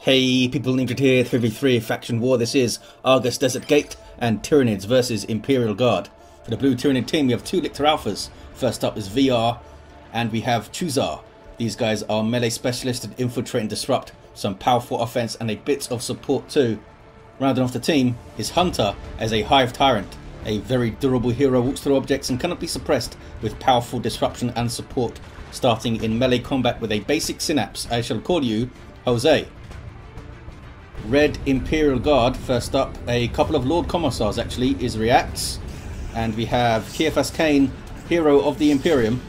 Hey people, Ninja here, 3v3 Faction War. This is Argus Desert Gate and Tyranids versus Imperial Guard. For the blue Tyranid team we have two Lictor Alphas. First up is VR and we have Chuzar. These guys are melee specialists that infiltrate and disrupt, some powerful offense and a bit of support too. Rounding off the team is Hunter as a Hive Tyrant. A very durable hero, walks through objects and cannot be suppressed with powerful disruption and support. Starting in melee combat with a basic synapse, I shall call you Jose. Red Imperial Guard, first up, a couple of Lord Commissars actually, is Reacts. And we have Kiefas Cain, Hero of the Imperium.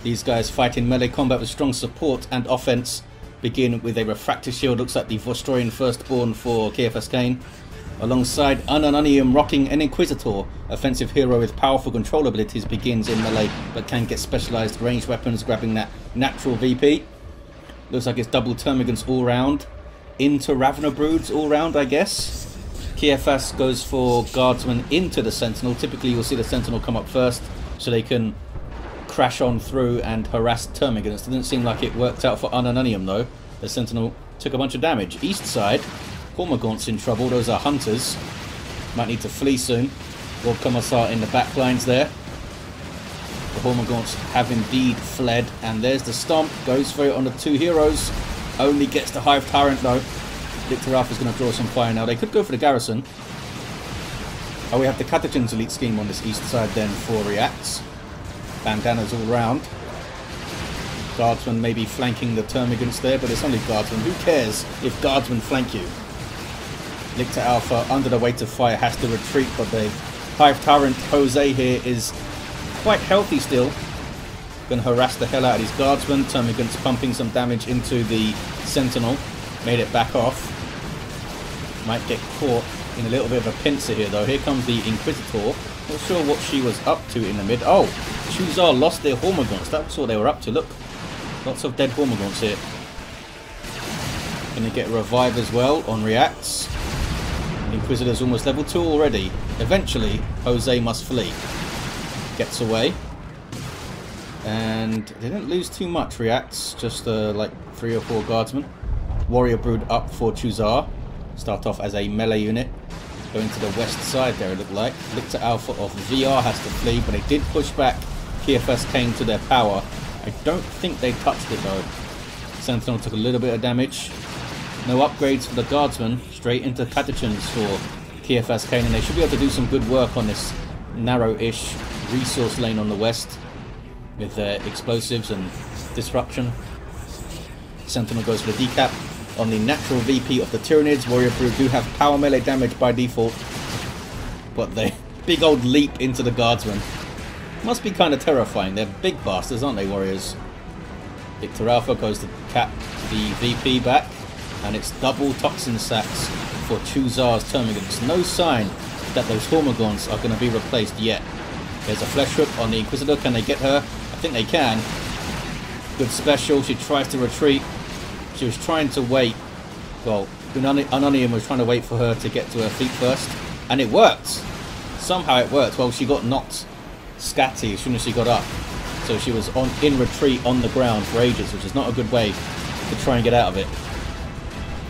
These guys fight in melee combat with strong support and offense. Begin with a Refractor Shield, looks like the Vostroyan Firstborn for Kiefas Cain. Alongside Anananium rocking an Inquisitor, offensive hero with powerful control abilities, begins in melee but can get specialised ranged weapons, grabbing that natural VP. Looks like it's double Termagants all round. Into Ravener Broods all round, I guess. Kiefas goes for Guardsman into the Sentinel. Typically you'll see the Sentinel come up first so they can crash on through and harass Termagants. It didn't seem like it worked out for Anananium though. The Sentinel took a bunch of damage. East side, Hormagaunts in trouble. Those are Hunters. Might need to flee soon. Lord Commissar in the back lines there. The Hormagaunts have indeed fled, and there's the stomp. Goes for it on the two heroes. Only gets the Hive Tyrant though. Lictor Alpha is going to draw some fire now. They could go for the Garrison. Oh, we have the Catechin's Elite Scheme on this east side then for Reacts. Bandanas all round. Guardsmen maybe flanking the Termagants there, but it's only Guardsmen. Who cares if Guardsmen flank you? Lictor Alpha, under the weight of fire, has to retreat, but the Hive Tyrant Jose here is quite healthy still. Going to harass the hell out of these Guardsmen. Termagants pumping some damage into the Sentinel. Made it back off. Might get caught in a little bit of a pincer here though. Here comes the Inquisitor. Not sure what she was up to in the mid. Oh, Chuzar lost their Hormagaunts. That's what they were up to. Look, lots of dead Hormagaunts here. Going to get a revive as well on Reacts. Inquisitor's almost level 2 already. Eventually, Jose must flee. Gets away. And they didn't lose too much, Reacts. Just like 3 or 4 Guardsmen. Warrior Brood up for Chuzar. Start off as a melee unit. Going to the west side there, it looked like. Lictor Alpha of VR has to flee, but they did push back Kiefas Cain to their power. I don't think they touched it though. Sentinel took a little bit of damage. No upgrades for the Guardsmen. Straight into Catechins for Kiefas Cain, and they should be able to do some good work on this narrow-ish resource lane on the west with their explosives and disruption. Sentinel goes for the decap on the natural VP of the Tyranids. Warrior Brood do have power melee damage by default, but they big old leap into the Guardsmen. Must be kind of terrifying. They're big bastards, aren't they, Warriors? Lictor Alpha goes to cap the VP back, and it's double Toxin Sacks for Chuzar's Termagants. No sign that those Hormagaunts are going to be replaced yet. There's a Flesh Hook on the Inquisitor. Can they get her? I think they can. Good special. She tries to retreat. She was trying to wait. Well, Ananium was trying to wait for her to get to her feet first. And it worked. Somehow it worked. Well, she got knocked scatty as soon as she got up. So she was in retreat on the ground for ages, which is not a good way to try and get out of it.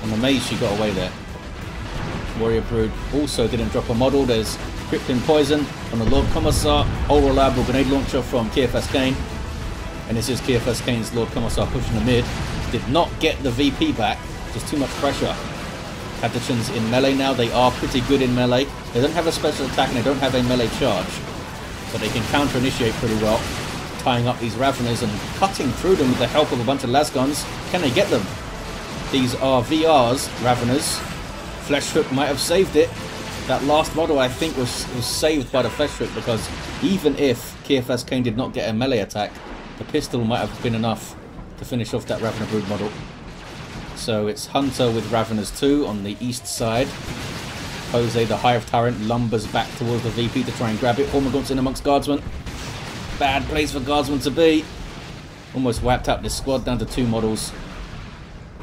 I'm amazed she got away there. Warrior Brood also didn't drop a model. There's Crippling Poison on the Lord Commissar. Oral Reliable Grenade Launcher from Kiefas Cain. And this is Kiefas Cain's Lord Commissar pushing the mid. Did not get the VP back. Just too much pressure. Catechins in melee now. They are pretty good in melee. They don't have a special attack and they don't have a melee charge. But they can counter-initiate pretty well. Tying up these Raveners and cutting through them with the help of a bunch of lasguns. Can they get them? These are VR's Raveners. Flesh Hook might have saved it. That last model I think was saved by the Flesh Hook, because even if Kiefas Cain did not get a melee attack, the pistol might have been enough to finish off that Ravener Brood model. So it's Hunter with Raveners 2 on the east side. Jose, the Hive Tyrant, lumbers back towards the VP to try and grab it. Hormagaunts in amongst Guardsmen. Bad place for Guardsmen to be. Almost wiped out this squad down to 2 models.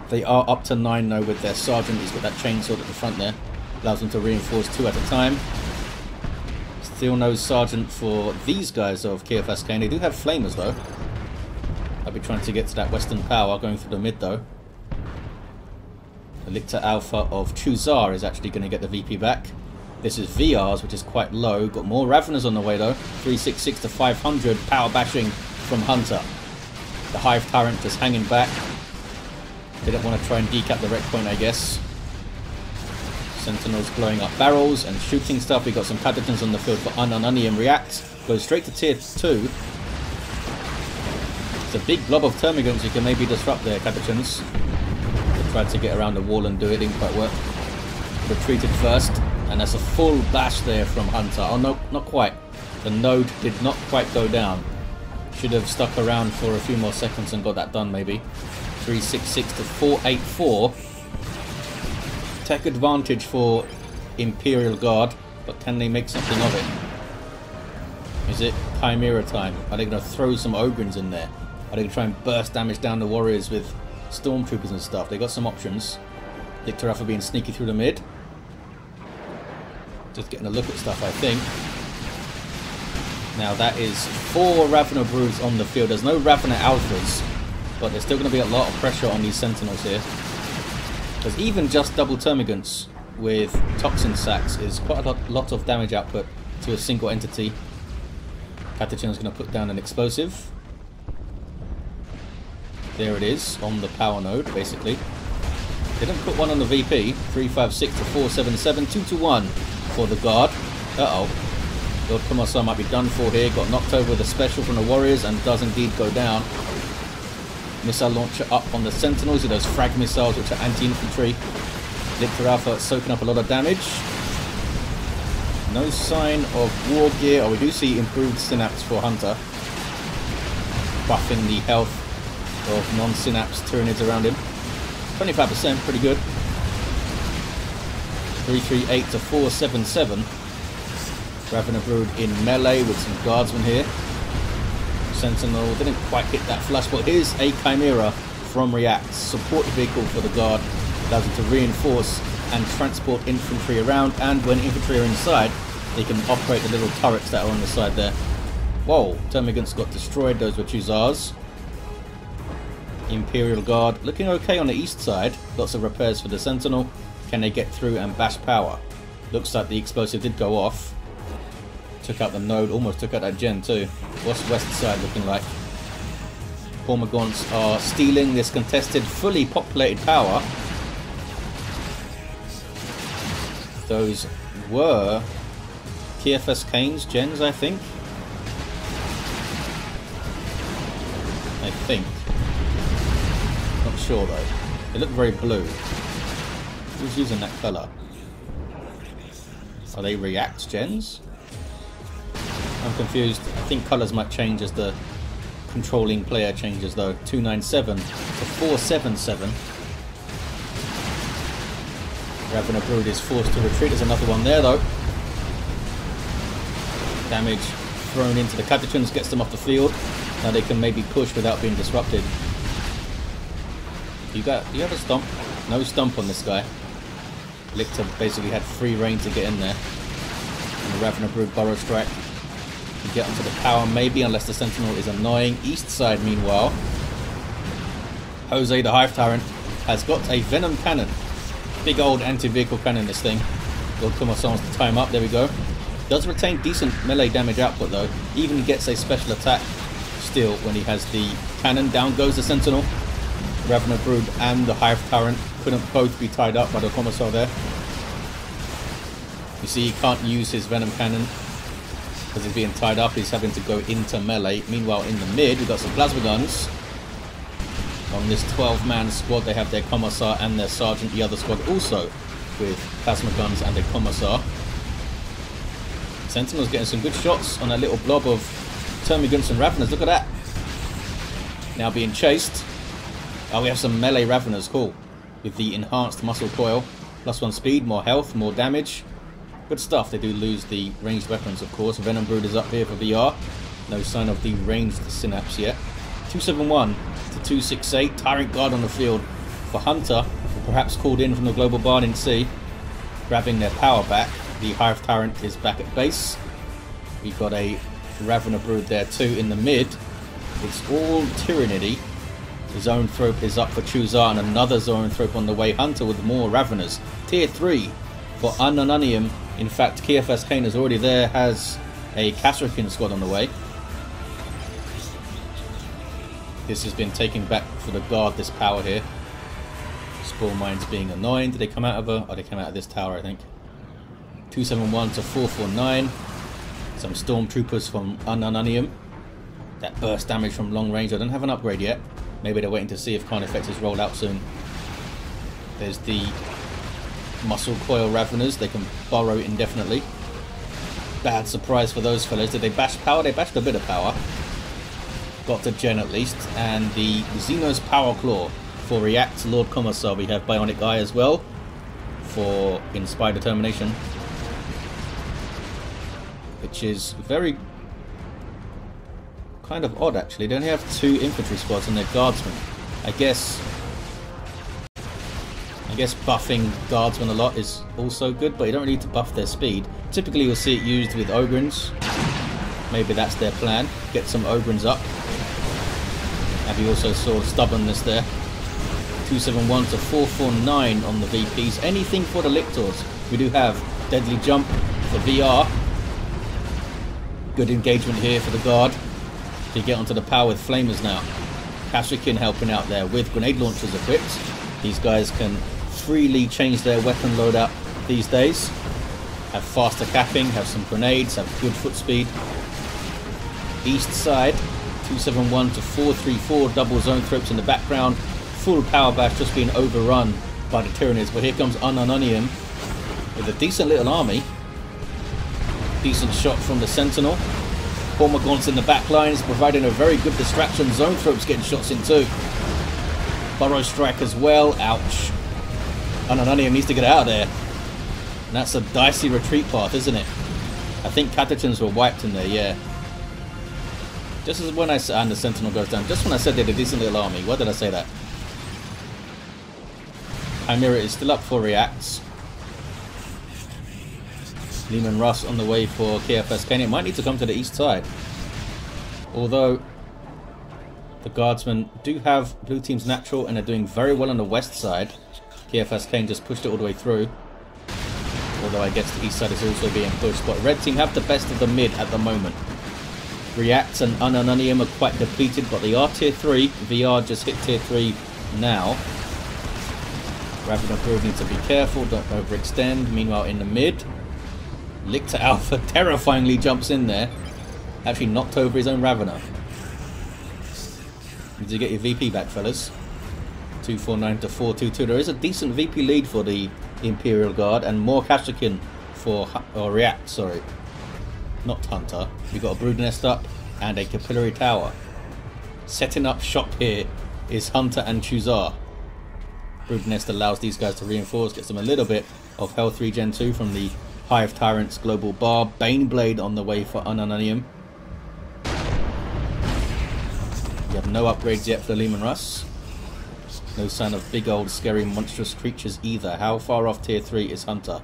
They are up to 9 though with their Sergeant. He's got that chainsaw at the front there. Allows them to reinforce 2 at a time. Still no Sergeant for these guys of Kiefas Cain. They do have Flamers though. I'll be trying to get to that western power, going through the mid though. The Lictor Alpha of Chuzar is actually going to get the VP back. This is VR's, which is quite low. Got more Raveners on the way though. 366 to 500 power bashing from Hunter. The Hive Tyrant just hanging back. Didn't want to try and decap the wreck point, I guess. Sentinels blowing up barrels and shooting stuff. We got some Catachans on the field for Ananani and React. Goes straight to tier 2. It's a big blob of Termagants you can maybe disrupt there, Catachans. They tried to get around the wall and do it, didn't quite work. Retreated first, and that's a full bash there from Hunter. Oh no, not quite. The node did not quite go down. Should have stuck around for a few more seconds and got that done maybe. 366 to 484. Tech advantage for Imperial Guard, but can they make something of it? Is it Chimera time? Are they going to throw some Ogrins in there? Are they going to try and burst damage down the warriors with Stormtroopers and stuff? They got some options. Lictor Alpha being sneaky through the mid. Just getting a look at stuff, I think. Now that is 4 Ravener Broods on the field. There's no Ravener Alphas, but there's still going to be a lot of pressure on these Sentinels here. Because even just double Termagants with Toxin Sacks is quite a lot of damage output to a single entity. Catachan is going to put down an explosive. There it is, on the power node, basically. Didn't put one on the VP. 356 to 477, 2 to 1 for the guard. Uh-oh. Lord Commissar might be done for here. Got knocked over with a special from the warriors and does indeed go down. Missile launcher up on the Sentinels with those frag missiles, which are anti-infantry. Lictor Alpha soaking up a lot of damage. No sign of war gear. Oh, we do see improved synapse for Hunter. Buffing the health of non-synapse Tyranids around him. 25%, pretty good. 338 to 477. Ravener Brood in melee with some guardsmen here. Sentinel didn't quite hit that flush, but here's a Chimera from React. Support vehicle for the guard. Allows them to reinforce and transport infantry around, and when infantry are inside, they can operate the little turrets that are on the side there. Whoa, Termagants got destroyed. Those were Chuzars. Imperial Guard looking okay on the east side. Lots of repairs for the Sentinel. Can they get through and bash power? Looks like the explosive did go off. Took out the node, almost took out that gen too. What's west side looking like? Cormagants are stealing this contested, fully populated power. Those were TFS Canes gens, I think. Not sure though. They look very blue. Who's using that colour? Are they React gens? I'm confused. I think colours might change as the controlling player changes though. 297 to 477. Ravener Brood is forced to retreat. There's another one there though. Damage thrown into the Catachans, gets them off the field. Now they can maybe push without being disrupted. You have a stomp? No stomp on this guy. Lictor basically had free reign to get in there. And the Ravener Brood Burrow Strike. You get onto the power maybe, unless the Sentinel is annoying. East side meanwhile. Jose the Hive Tyrant has got a Venom Cannon. Big old anti-vehicle cannon this thing. Lord Commissar wants to time up, there we go. Does retain decent melee damage output though. Even gets a special attack still when he has the cannon. Down goes the Sentinel. Ravener Brood and the Hive Tyrant couldn't both be tied up by the Commissar there. You see he can't use his Venom Cannon because he's being tied up. He's having to go into melee. Meanwhile in the mid we've got some plasma guns. On this 12-man squad they have their Commissar and their Sergeant. The other squad also with plasma guns and a Commissar. Sentinel's getting some good shots on that little blob of Termagants and Raveners. Look at that. Now being chased. Oh, we have some melee Raveners. Cool. With the enhanced muscle coil. +1 speed, more health, more damage. Good stuff. They do lose the ranged weapons, of course. Venom Brood is up here for VR. No sign of the ranged synapse yet. 271 to 268. Tyrant Guard on the field for Hunter. Perhaps called in from the Global Barn in C. Grabbing their power back. The Hive Tyrant is back at base. We've got a Ravener Brood there too in the mid. It's all Tyranidy. The Zoanthrope is up for Chuzar, and another Zoanthrope on the way. Hunter with more Raveners. Tier 3 for Anonanium. In fact, KFS Kane is already there, has a Kasrkin squad on the way. This has been taken back for the guard, this power here. Spore Mines being annoying. Did they come out of a... Oh, they came out of this tower, I think. 271 to 449. Some Stormtroopers from Anonanium. That burst damage from long range. I don't have an upgrade yet. Maybe they're waiting to see if Carnifex is rolled out soon. There's the Muscle Coil Raveners. They can burrow indefinitely. Bad surprise for those fellas. Did they bash power? They bashed a bit of power. Got to Gen at least. And the Xenos Power Claw for React Lord Commissar. We have Bionic Eye as well for Inspired Determination, which is very kind of odd actually. They only have 2 infantry squads and they're guardsmen. I guess buffing guardsmen a lot is also good, but you don't really need to buff their speed. Typically you'll see it used with Ogrins. Maybe that's their plan. Get some Ogrins up. And we also saw stubbornness there. 271 to 449 on the VPs. Anything for the Lictors. We do have Deadly Jump for VR. Good engagement here for the guard. To get onto the power with Flamers now. Kasrkin helping out there with grenade launchers equipped. These guys can freely change their weapon loadout these days. Have faster capping, have some grenades, have good foot speed. East side, 271 to 434, double Zoanthropes in the background. Full power bash just being overrun by the Tyranids. But here comes Anonanium with a decent little army. Decent shot from the Sentinel. Hormagaunts in the back lines, providing a very good distraction. Zoanthropes getting shots in too. Burrow Strike as well. Ouch. Anonanium needs to get out of there. And that's a dicey retreat path, isn't it? I think Catachans were wiped in there, yeah. Just as when I said, and the Sentinel goes down, just when I said they had a decent little army. Why did I say that? Chimera is still up for reacts. Leman Russ on the way for KFS Kane. It might need to come to the east side. Although the guardsmen do have blue team's natural and are doing very well on the west side. KFS Kane just pushed it all the way through. Although I guess the east side is also being pushed. But red team have the best of the mid at the moment. Reacts and Anonanium are quite depleted, but they are tier 3. VR just hit tier 3 now. Ravener Brood needs to be careful, don't overextend. Meanwhile in the mid, Lictor Alpha terrifyingly jumps in there. Actually knocked over his own Ravener. Need to get your VP back, fellas. 249 to 422. There is a decent VP lead for the Imperial Guard, and more Kasrkin for React, sorry. Not Hunter. We've got a Brood Nest up and a Capillary Tower. Setting up shop here is Hunter and Chuzar. Brood Nest allows these guys to reinforce, gets them a little bit of health regen too from the Hive Tyrant's Global Bar. Baneblade on the way for Anonanium. We have no upgrades yet for Leman Russ. No sign of big old scary monstrous creatures either. How far off tier 3 is Hunter?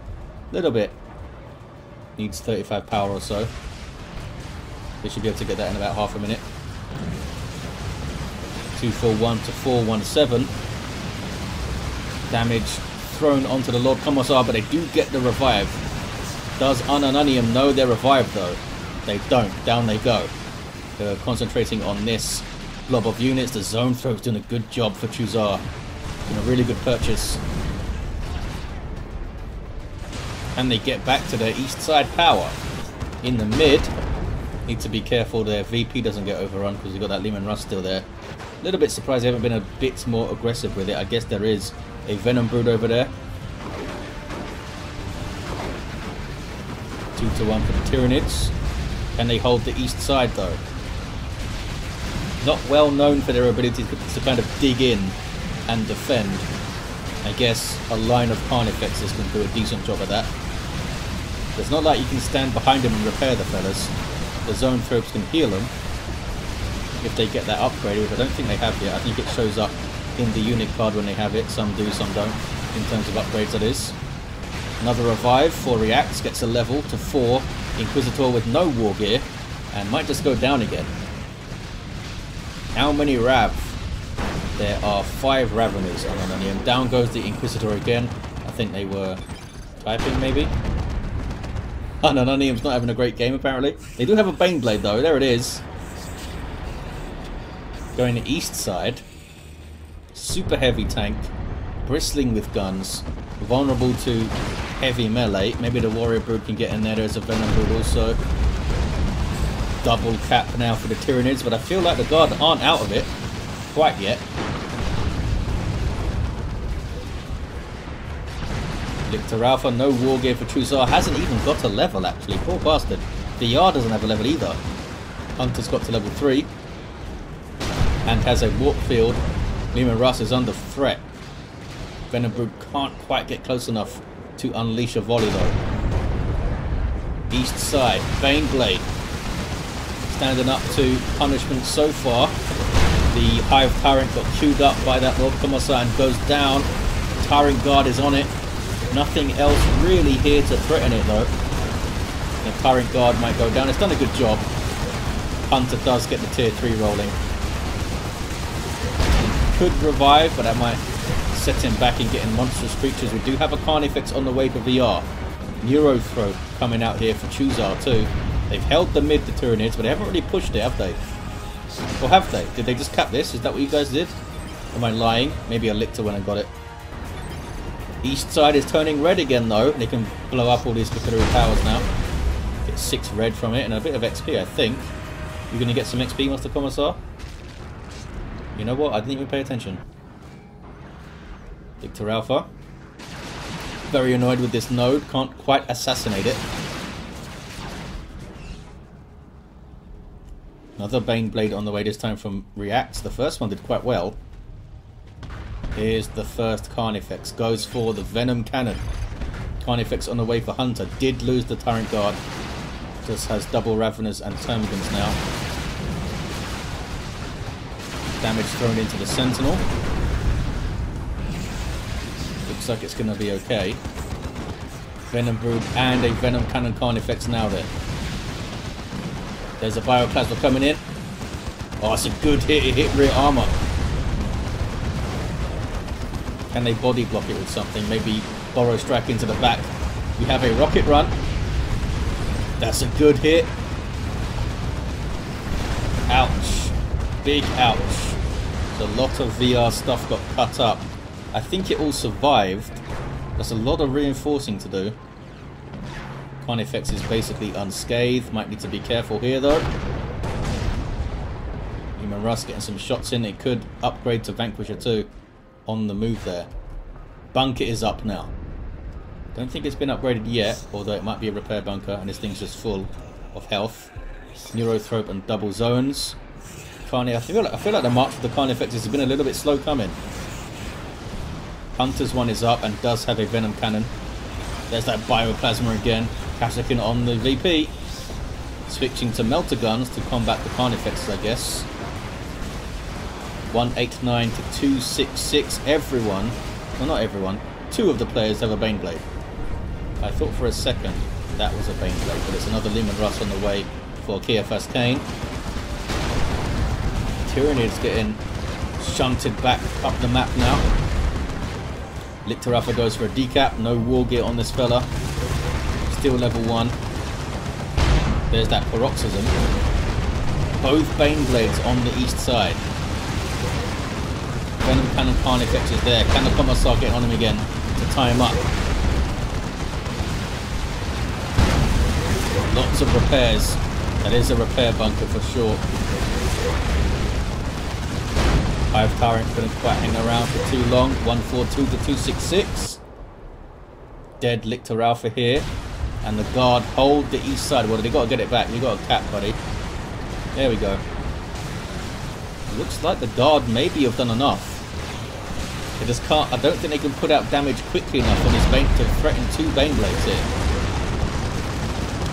Little bit. Needs 35 power or so. They should be able to get that in about half a minute. 241 to 417. Damage thrown onto the Lord Commissar, but they do get the revive. Does Anonanium know they're revived though? They don't. Down they go. They're concentrating on this blob of units. The Zoanthrope's doing a good job for Chuzar. Doing a really good purchase. And they get back to their east side power. In the mid, need to be careful their VP doesn't get overrun because you've got that Leman Russ still there. A little bit surprised they haven't been a bit more aggressive with it. I guess there is a Venom Brood over there. 2 to 1 for the Tyranids. Can they hold the east side though? Not well known for their ability to kind of dig in and defend. I guess a line of Carnifexes can do a decent job of that. It's not like you can stand behind them and repair the fellas. The Zoanthropes can heal them if they get that upgrade, which I don't think they have yet. I think it shows up in the unit card when they have it. Some do, some don't, in terms of upgrades that is. Another revive for Reacts, gets a level to 4. Inquisitor with no war gear, and might just go down again. How many Rav? There are 5 Raveners on Anonium. Down goes the Inquisitor again. I think they were typing, maybe? Oh, Anonium's not having a great game, apparently. They do have a Baneblade, though. There it is. Going to east side. Super heavy tank. Bristling with guns. Vulnerable to heavy melee. Maybe the Warrior Brood can get in there. There's a Venom Brood also. Double cap now for the Tyranids, but I feel like the Guard aren't out of it quite yet. Lictor Alpha, no war gear for Chuzar. Hasn't even got a level, actually. Poor bastard. VR doesn't have a level either. Hunter's got to level 3. And has a warp field. Leman Russ is under threat. Venom Brood can't quite get close enough to unleash a volley, though. East side, Baneblade. Standing up to punishment so far. The Hive Tyrant got queued up by that Lord Commissar and goes down. Tyrant Guard is on it. Nothing else really here to threaten it, though. The Tyrant Guard might go down. It's done a good job. Hunter does get the tier 3 rolling. Could revive, but that might set him back in getting monstrous creatures. We do have a Carnifex on the way for VR. Neurothrope coming out here for Chuzar too. They've held the mid, the Tyranids, but they haven't really pushed it, have they? Or have they? Did they just cap this? Is that what you guys did? Am I lying? Maybe I licked it when I got it. East side is turning red again, though. They can blow up all these Cthulhu powers now. Get 6 red from it and a bit of XP, I think. You're going to get some XP, Master Commissar? You know what? I didn't even pay attention. Lictor Alpha. Very annoyed with this node. Can't quite assassinate it. Another Baneblade on the way, this time from Reacts. The first one did quite well. Here's the first Carnifex. Goes for the Venom Cannon. Carnifex on the way for Hunter. Did lose the Tyrant Guard. Just has double Raveners and Termagants now. Damage thrown into the Sentinel. Looks like it's going to be okay. Venom Brood and a Venom Cannon Carnifex now there. There's a Bioplasma coming in. Oh, it's a good hit. It hit rear armor. Can they body block it with something? Maybe Burrow Strike into the back. We have a rocket run. That's a good hit. Ouch. Big ouch. A lot of VR stuff got cut up. I think it all survived. There's a lot of reinforcing to do. Carnifex is basically unscathed. Might need to be careful here, though. Leman Russ getting some shots in. It could upgrade to Vanquisher too. On the move there. Bunker is up now. Don't think it's been upgraded yet, although it might be a repair bunker and this thing's just full of health. Neurothrope and double zones. I feel like the march for the Carnifex has been a little bit slow coming. Hunter's one is up and does have a Venom Cannon. There's that Bioplasma again. Kassakin on the VP. Switching to Melter Guns to combat the Carnifexes, I guess. 189 to 266. Everyone, well not everyone, 2 of the players have a Baneblade. I thought for a second that was a Baneblade, but it's another Leman Russ on the way for Kiafas Kane. Tyranids getting shunted back up the map now. Lictor Alpha goes for a decap. No war gear on this fella. Still level 1. There's that Paroxysm. Both Baneblades on the east side. Venom Cannon Carnifex is there. Can the Commissar get on him again to tie him up? Lots of repairs. That is a repair bunker for sure. Hive Tyrant couldn't quite hang around for too long. 142 to 266. Dead Lictor Alpha here. And the Guard hold the east side. Well, they got to get it back. You got a cap, buddy. There we go. Looks like the Guard maybe have done enough. They just can't. I don't think they can put out damage quickly enough on this Bane to threaten 2 Baneblades here.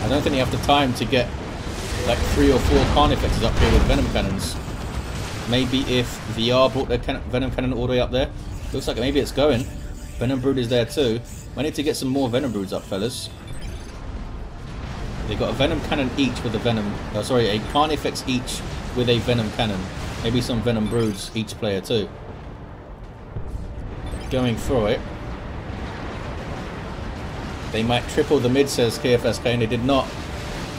I don't think they have the time to get like 3 or 4 Carnifexes up here with Venom Cannons. Maybe if VR brought their Venom Cannon all the way up there. Looks like maybe it's going. Venom Brood is there too. I need to get some more Venom Broods up, fellas. They've got a Venom Cannon each with a Venom... Oh, sorry, a Carnifex each with a Venom Cannon. Maybe some Venom Broods each player too. going for it. They might triple the mid, says KFSK, and they did not.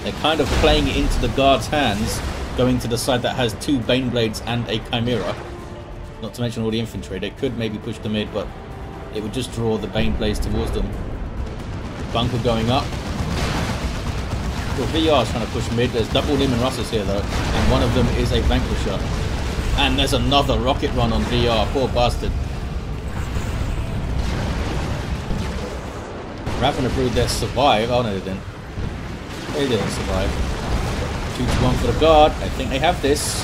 They're kind of playing it into the guard's hands, going to the side that has 2 Baneblades and a Chimera. Not to mention all the infantry. They could maybe push the mid, but it would just draw the Baneblades towards them. Bunker going up. Well, VR is trying to push mid. There's double Leman Russes here though, and one of them is a Vanquisher. And there's another rocket run on VR. Poor bastard. Ravener Brood there survive. Oh no, they didn't. They didn't survive. 2-1 for the guard. I think they have this.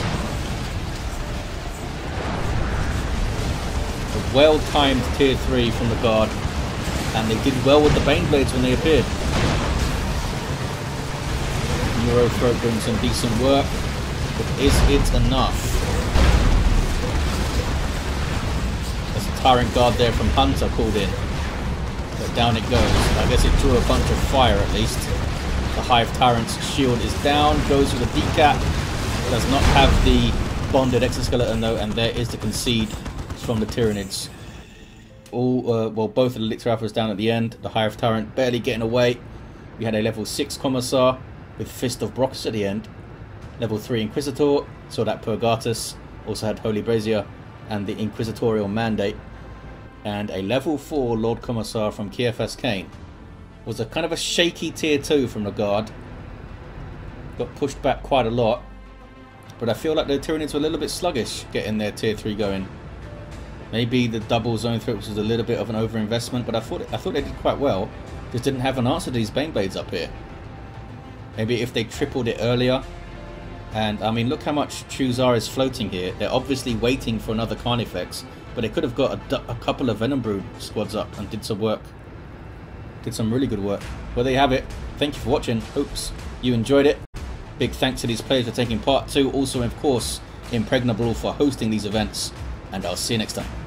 A well-timed tier 3 from the guard. And they did well with the Baneblades when they appeared. Neurothroat doing some decent work. But is it enough? There's a Tyrant Guard there from Hunter called in. But down it goes. I guess it drew a bunch of fire at least. The Hive Tyrant's shield is down. Goes for the decap. Does not have the bonded exoskeleton though. And there is the concede from the Tyranids. Well, both of the Lictor Alphas down at the end. The Hive Tyrant barely getting away. We had a level 6 Commissar with Fist of Brockes at the end. Level 3 Inquisitor. Saw that Purgatus. Also had Holy Brazier and the Inquisitorial Mandate. And a level 4 Lord Commissar from KFS Kane. Was a kind of a shaky tier 2 from the guard. Got pushed back quite a lot. But I feel like the Tyranids were a little bit sluggish getting their tier 3 going. Maybe the double zone threat was a little bit of an overinvestment, but I thought they did quite well. Just didn't have an answer to these Baneblades up here. Maybe if they tripled it earlier. And I mean, look how much Chuzar is floating here. They're obviously waiting for another Carnifex, but they could have got a couple of Venom Brood squads up and did some work. Did some really good work. Well, there you have it. Thank you for watching. Hopes you enjoyed it. Big thanks to these players for taking part too. Also, of course, Impregnable for hosting these events. And I'll see you next time.